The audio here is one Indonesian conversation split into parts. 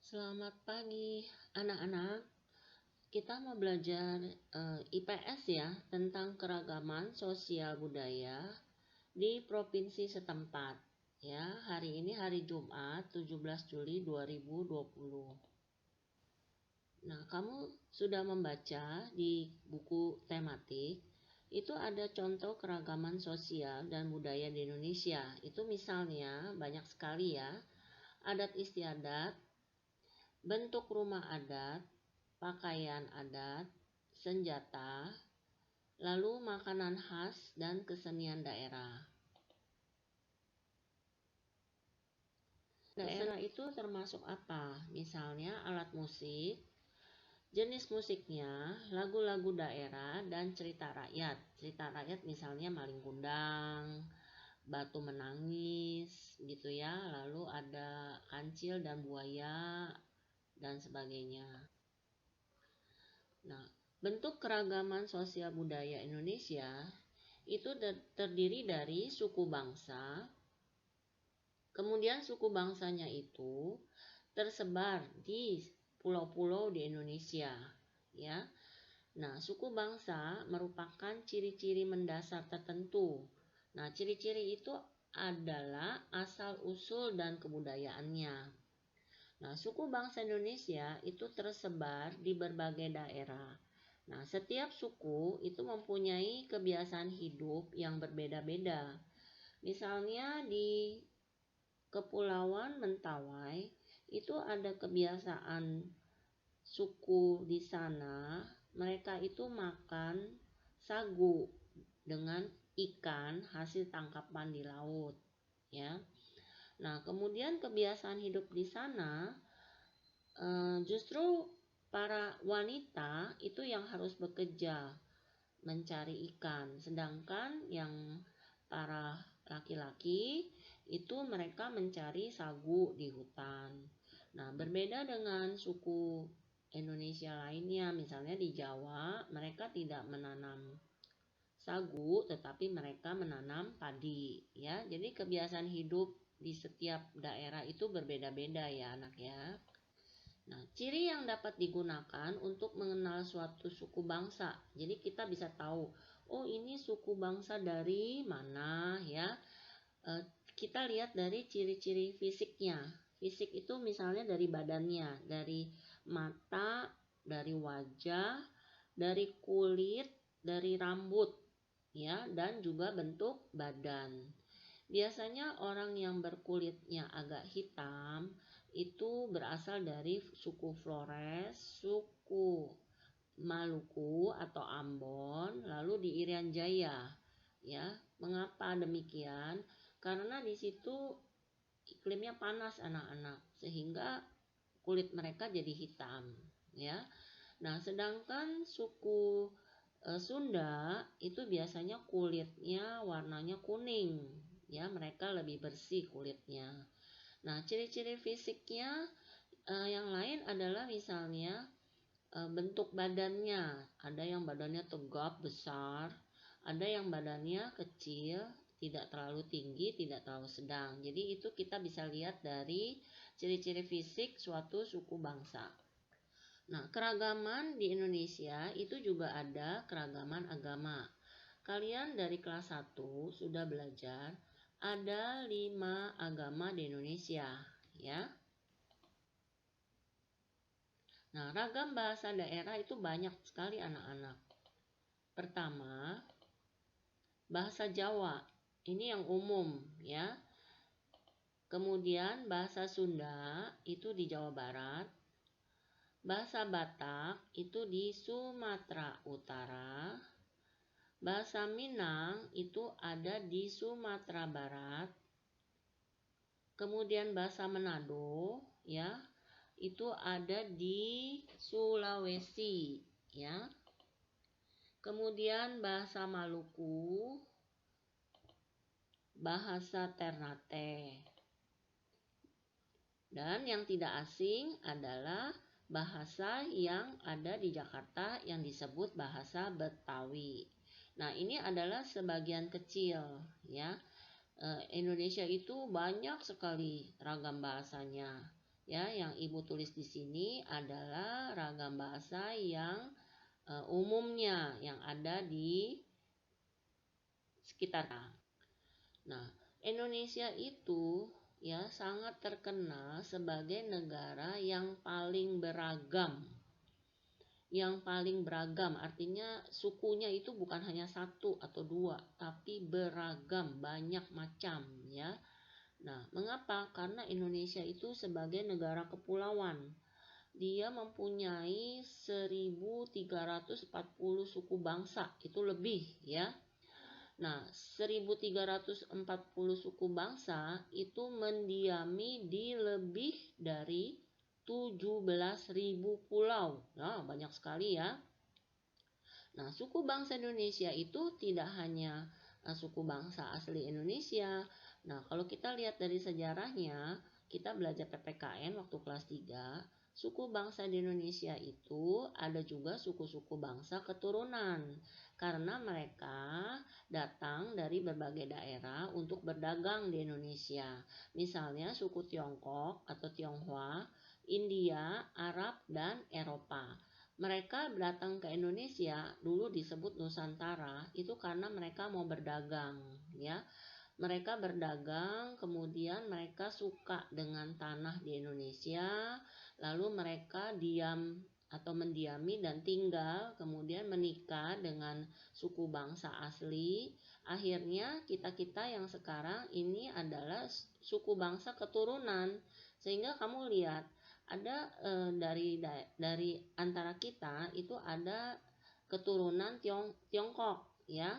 Selamat pagi anak-anak. Kita mau belajar IPS ya, tentang keragaman sosial budaya di provinsi setempat. Ya, hari ini hari Jumat 17 Juli 2020. Nah, kamu sudah membaca di buku tematik itu ada contoh keragaman sosial dan budaya di Indonesia. Itu misalnya banyak sekali ya. Adat istiadat, bentuk rumah adat, pakaian adat, senjata, lalu makanan khas dan kesenian daerah. Daerah itu termasuk apa? Misalnya alat musik, jenis musiknya, lagu-lagu daerah, dan cerita rakyat. Cerita rakyat misalnya Malin Kundang, Batu Menangis, gitu ya. Lalu ada Kancil dan Buaya, dan sebagainya. Nah, bentuk keragaman sosial budaya Indonesia itu terdiri dari suku bangsa. Kemudian suku bangsanya itu tersebar di pulau-pulau di Indonesia, ya. Nah, suku bangsa merupakan ciri-ciri mendasar tertentu. Nah, ciri-ciri itu adalah asal-usul dan kebudayaannya. Nah, suku bangsa Indonesia itu tersebar di berbagai daerah. Nah, setiap suku itu mempunyai kebiasaan hidup yang berbeda-beda. Misalnya di Kepulauan Mentawai itu ada kebiasaan suku di sana, mereka itu makan sagu dengan ikan hasil tangkapan di laut, ya. Nah, kemudian kebiasaan hidup di sana justru para wanita itu yang harus bekerja mencari ikan, sedangkan yang para laki-laki itu mereka mencari sagu di hutan. Nah, berbeda dengan suku Indonesia lainnya, misalnya di Jawa mereka tidak menanam sagu tetapi mereka menanam padi, ya. Jadi kebiasaan hidup di setiap daerah itu berbeda-beda ya anak ya. Nah, ciri yang dapat digunakan untuk mengenal suatu suku bangsa. Jadi kita bisa tahu, oh ini suku bangsa dari mana ya. Kita lihat dari ciri-ciri fisiknya. Fisik itu misalnya dari badannya, dari mata, dari wajah, dari kulit, dari rambut, ya, dan juga bentuk badan. Biasanya orang yang berkulitnya agak hitam itu berasal dari suku Flores, suku Maluku atau Ambon, lalu di Irian Jaya. Ya, mengapa demikian? Karena di situ iklimnya panas anak-anak, sehingga kulit mereka jadi hitam, ya. Nah, sedangkan suku Sunda itu biasanya kulitnya warnanya kuning, ya, mereka lebih bersih kulitnya. Nah, ciri-ciri fisiknya yang lain adalah misalnya bentuk badannya. Ada yang badannya tegap, besar, ada yang badannya kecil, tidak terlalu tinggi, tidak terlalu sedang. Jadi itu kita bisa lihat dari ciri-ciri fisik suatu suku bangsa. Nah, keragaman di Indonesia itu juga ada keragaman agama. Kalian dari kelas 1 sudah belajar ada 5 agama di Indonesia, ya. Nah, ragam bahasa daerah itu banyak sekali anak-anak. Pertama, bahasa Jawa. Ini yang umum, ya. Kemudian bahasa Sunda itu di Jawa Barat. Bahasa Batak itu di Sumatera Utara. Bahasa Minang itu ada di Sumatera Barat. Kemudian bahasa Manado, ya, itu ada di Sulawesi, ya. Kemudian bahasa Maluku, bahasa Ternate. Dan yang tidak asing adalah bahasa yang ada di Jakarta yang disebut bahasa Betawi. Nah, ini adalah sebagian kecil, ya. Indonesia itu banyak sekali ragam bahasanya. Ya, yang Ibu tulis di sini adalah ragam bahasa yang umumnya yang ada di sekitar. Nah, Indonesia itu ya sangat terkenal sebagai negara yang paling beragam. Yang paling beragam artinya sukunya itu bukan hanya satu atau dua, tapi beragam, banyak macam ya. Nah, mengapa? Karena Indonesia itu sebagai negara kepulauan. Dia mempunyai 1340 suku bangsa, itu lebih ya. Nah, 1340 suku bangsa itu mendiami di lebih dari 17.000 pulau. Nah, banyak sekali ya. Nah, suku bangsa Indonesia itu tidak hanya suku bangsa asli Indonesia. Nah, kalau kita lihat dari sejarahnya, kita belajar PPKN waktu kelas 3, suku bangsa di Indonesia itu ada juga suku-suku bangsa keturunan. Karena mereka datang dari berbagai daerah untuk berdagang di Indonesia. Misalnya suku Tiongkok atau Tionghoa, India, Arab, dan Eropa. Mereka datang ke Indonesia, dulu disebut Nusantara, itu karena mereka mau berdagang, ya. Mereka berdagang, kemudian mereka suka dengan tanah di Indonesia, lalu mereka diam atau mendiami dan tinggal, kemudian menikah dengan suku bangsa asli. Akhirnya kita-kita yang sekarang ini adalah suku bangsa keturunan. Sehingga kamu lihat ada dari antara kita itu ada keturunan Tiongkok ya.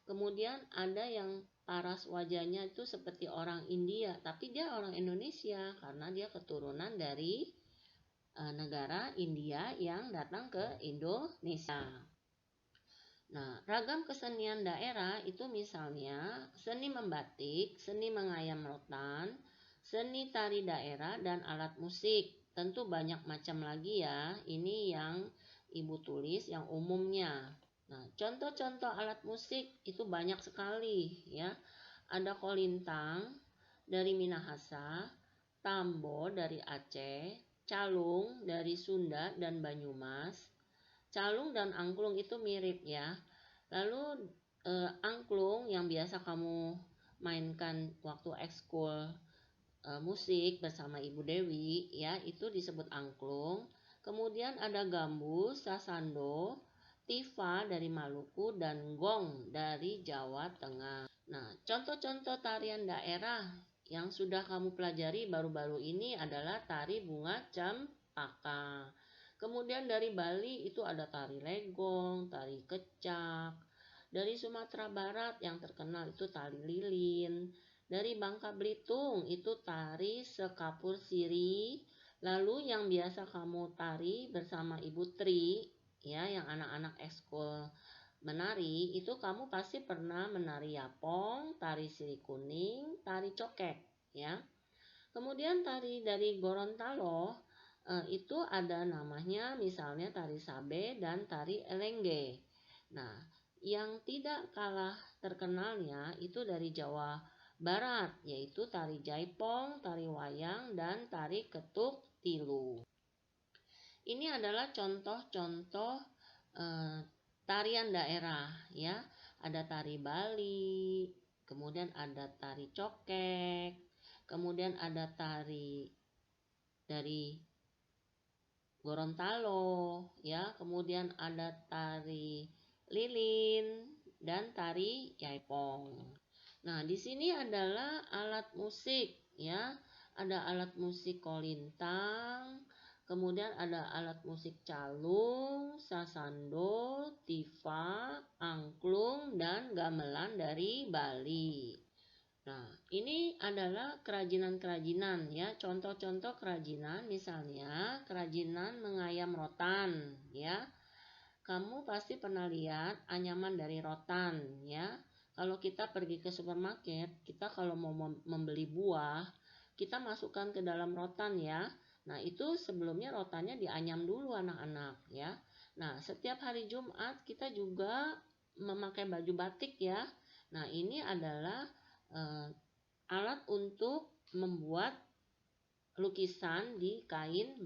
Kemudian ada yang paras wajahnya itu seperti orang India, tapi dia orang Indonesia karena dia keturunan dari negara India yang datang ke Indonesia. Nah, ragam kesenian daerah itu misalnya seni membatik, seni mengayam rotan, seni tari daerah, dan alat musik. Tentu banyak macam lagi ya, ini yang Ibu tulis yang umumnya. Nah, contoh-contoh alat musik itu banyak sekali ya. Ada kolintang dari Minahasa, tambo dari Aceh, calung dari Sunda dan Banyumas. Calung dan angklung itu mirip ya. Lalu angklung yang biasa kamu mainkan waktu ekskul musik bersama Ibu Dewi ya, itu disebut angklung. Kemudian ada gambus, sasando, tifa dari Maluku, dan gong dari Jawa Tengah. Nah, contoh-contoh tarian daerah yang sudah kamu pelajari baru-baru ini adalah tari bunga cempaka. Kemudian dari Bali itu ada tari legong, tari kecak. Dari Sumatera Barat yang terkenal itu tari lilin. Dari Bangka Belitung itu tari sekapur siri. Lalu yang biasa kamu tari bersama Ibu Tri, ya, yang anak-anak ekskul menari, itu kamu pasti pernah menari yapong, tari siri kuning, tari cokek, ya. Kemudian tari dari Gorontalo itu ada namanya misalnya tari sabe dan tari elengge. Nah, yang tidak kalah terkenalnya itu dari Jawa Barat, yaitu tari jaipong, tari wayang, dan tari ketuk tilu. Ini adalah contoh-contoh tarian daerah ya. Ada tari Bali, kemudian ada tari cokek, kemudian ada tari dari Gorontalo ya, kemudian ada tari lilin dan tari jaipong. Nah, di sini adalah alat musik ya. Ada alat musik kolintang, kemudian ada alat musik calung, sasando, tifa, angklung, dan gamelan dari Bali. Nah, ini adalah kerajinan-kerajinan ya. Contoh-contoh kerajinan misalnya kerajinan mengayam rotan ya. Kamu pasti pernah lihat anyaman dari rotan ya. Kalau kita pergi ke supermarket, kita kalau mau membeli buah, kita masukkan ke dalam rotan ya. Nah, itu sebelumnya rotannya dianyam dulu anak-anak ya. Nah, setiap hari Jumat kita juga memakai baju batik ya. Nah, ini adalah alat untuk membuat lukisan di kain